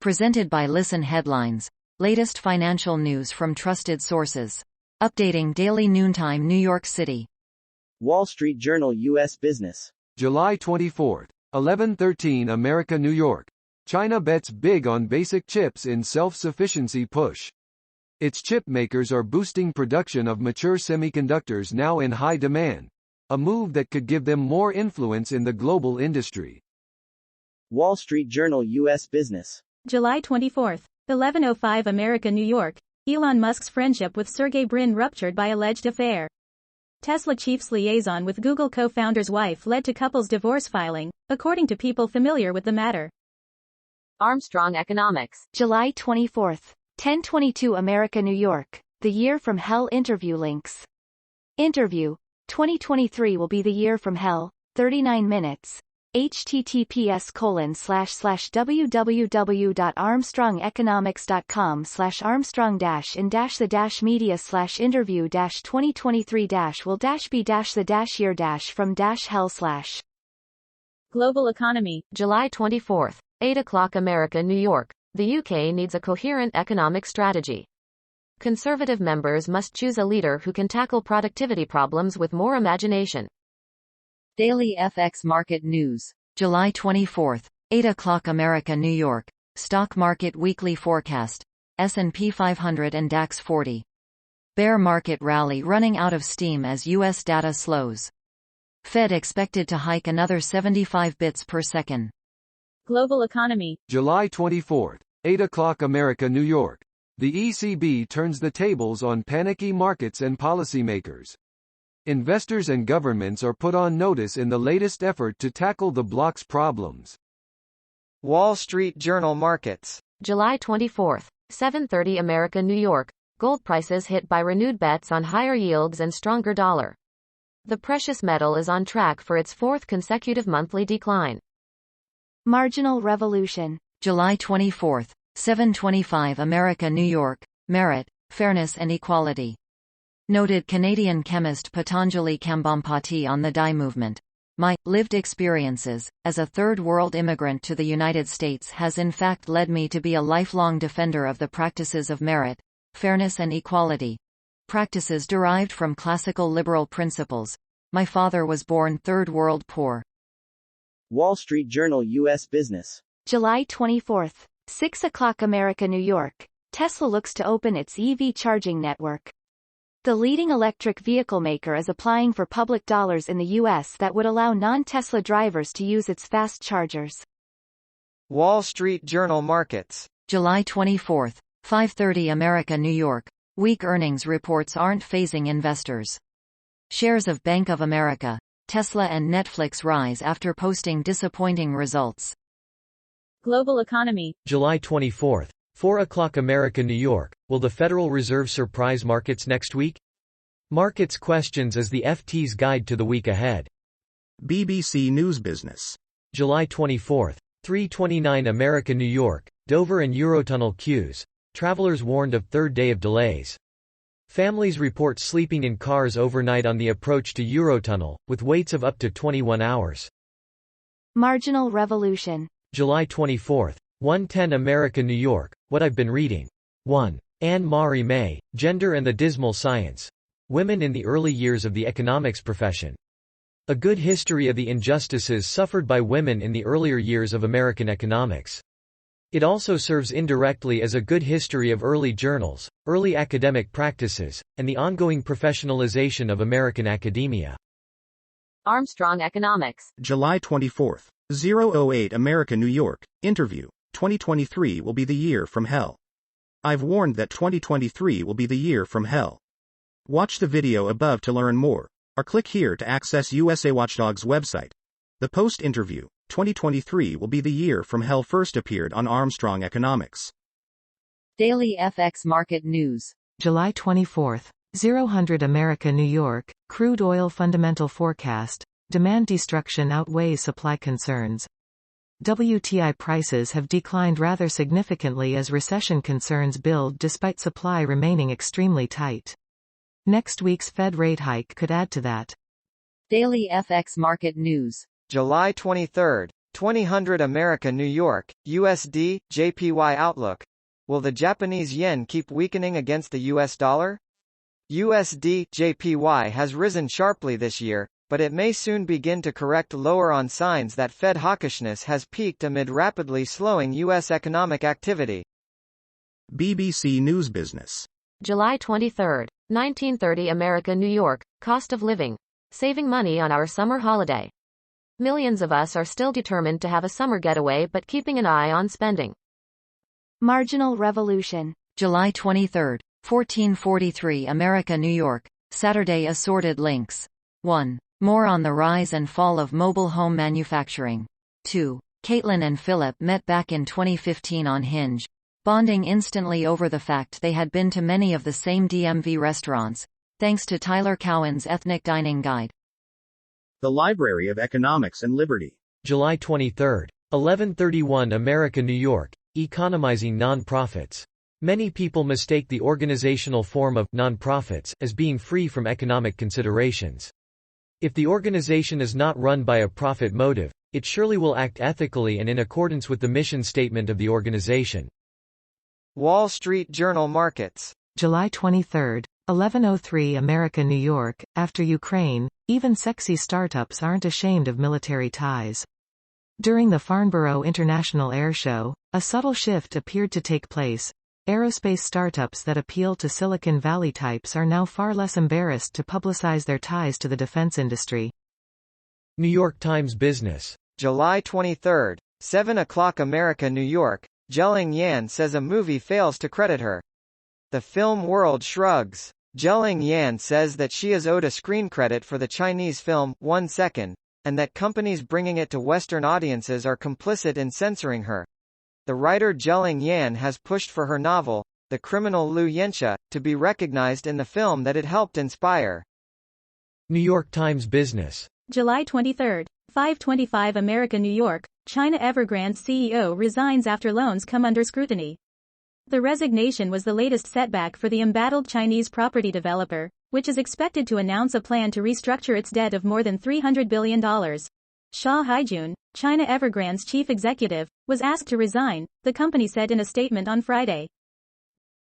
Presented by Listen Headlines. Latest financial news from trusted sources. Updating daily noontime New York City. Wall Street Journal U.S. Business. July 24, 11:13 America, New York. China bets big on basic chips in self-sufficiency push. Its chip makers are boosting production of mature semiconductors now in high demand, a move that could give them more influence in the global industry. Wall Street Journal U.S. Business. July 24, 11:05 America, New York. Elon Musk's friendship with Sergey Brin ruptured by alleged affair. Tesla chief's liaison with Google co-founder's wife led to couple's divorce filing, according to people familiar with the matter. Armstrong Economics. July 24, 10:22 America, New York. The Year from Hell interview links. Interview. 2023 will be the year from hell. 39 minutes. https://www.armstrongeconomics.com/armstrong-in-the--media/interview-2023-will-be-from-hell/. Global economy. July 24, 8 o'clock America, New York. The UK needs a coherent economic strategy. Conservative members must choose a leader who can tackle productivity problems with more imagination. Daily FX Market News. July 24, 8 o'clock America, New York. Stock Market Weekly Forecast. S&P 500 and DAX 40. Bear market rally running out of steam as U.S. data slows. Fed expected to hike another 75 bits per second. Global economy. July 24, 8 o'clock America, New York. The ECB turns the tables on panicky markets and policymakers. Investors and governments are put on notice in the latest effort to tackle the bloc's problems. Wall Street Journal Markets. July 24, 7:30 America, New York. Gold prices hit by renewed bets on higher yields and stronger dollar. The precious metal is on track for its fourth consecutive monthly decline. Marginal Revolution. July 24, 7:25 America, New York. Merit, Fairness and Equality. Noted Canadian chemist Patanjali Kambhampati on the dye movement. My lived experiences as a third world immigrant to the United States has in fact led me to be a lifelong defender of the practices of merit, fairness and equality. Practices derived from classical liberal principles. My father was born third world poor. Wall Street Journal U.S. Business. July 24, 6 o'clock America, New York. Tesla looks to open its EV charging network. The leading electric vehicle maker is applying for public dollars in the U.S. that would allow non-Tesla drivers to use its fast chargers. Wall Street Journal Markets. July 24, 5:30 America, New York. Weak earnings reports aren't phasing investors. Shares of Bank of America, Tesla and Netflix rise after posting disappointing results. Global economy. July 24, 4 o'clock America, New York. Will the Federal Reserve surprise markets next week? Markets questions as the FT's guide to the week ahead. BBC News Business. July 24, 3:29 America, New York. Dover and Eurotunnel queues. Travelers warned of third day of delays. Families report sleeping in cars overnight on the approach to Eurotunnel, with waits of up to 21 hours. Marginal Revolution. July 24, 1:10 America, New York. What I've been reading. 1. Anne-Marie May, Gender and the Dismal Science. Women in the Early Years of the Economics Profession. A good history of the injustices suffered by women in the earlier years of American economics. It also serves indirectly as a good history of early journals, early academic practices, and the ongoing professionalization of American academia. Armstrong Economics. July 24, 008 America, New York. Interview. 2023 will be the year from hell. I've warned that 2023 will be the year from hell. Watch the video above to learn more, or click here to access USA Watchdog's website. The post-interview, 2023 will be the year from hell first appeared on Armstrong Economics. Daily FX Market News. July 24, 000 America, New York. Crude oil fundamental forecast. Demand destruction outweighs supply concerns. WTI prices have declined rather significantly as recession concerns build despite supply remaining extremely tight. Next week's Fed rate hike could add to that. Daily FX Market News. July 23, 2000 America New York, USD, JPY Outlook. Will the Japanese yen keep weakening against the US dollar? USD, JPY has risen sharply this year, but it may soon begin to correct lower on signs that Fed hawkishness has peaked amid rapidly slowing US economic activity. BBC News Business. July 23, 1930 America New York, cost of living. Saving money on our summer holiday. Millions of us are still determined to have a summer getaway but keeping an eye on spending. Marginal revolution. July 23, 1443 America New York, Saturday assorted links. 1. More on the rise and fall of mobile home manufacturing. 2. Caitlin and Philip met back in 2015 on Hinge, bonding instantly over the fact they had been to many of the same DMV restaurants, thanks to Tyler Cowen's Ethnic Dining Guide. The Library of Economics and Liberty. July 23, 1131 America New York, economizing non-profits. Many people mistake the organizational form of non-profits as being free from economic considerations. If the organization is not run by a profit motive, it surely will act ethically and in accordance with the mission statement of the organization. Wall Street Journal Markets. July 23, 1103 America New York, after Ukraine, even sexy startups aren't ashamed of military ties. During the Farnborough International Air Show, a subtle shift appeared to take place. Aerospace startups that appeal to Silicon Valley types are now far less embarrassed to publicize their ties to the defense industry. New York Times Business. July 23, 7 o'clock America New York, Zheling Yan says a movie fails to credit her. The film world shrugs. Zheling Yan says that she is owed a screen credit for the Chinese film, 1 Second, and that companies bringing it to Western audiences are complicit in censoring her. The writer Zheling Yan has pushed for her novel, The Criminal Liu Yanxia, to be recognized in the film that it helped inspire. New York Times Business. July 23, 5:25 America New York, China Evergrande's CEO resigns after loans come under scrutiny. The resignation was the latest setback for the embattled Chinese property developer, which is expected to announce a plan to restructure its debt of more than $300 billion. Xia Haijun, China Evergrande's chief executive, was asked to resign, the company said in a statement on Friday.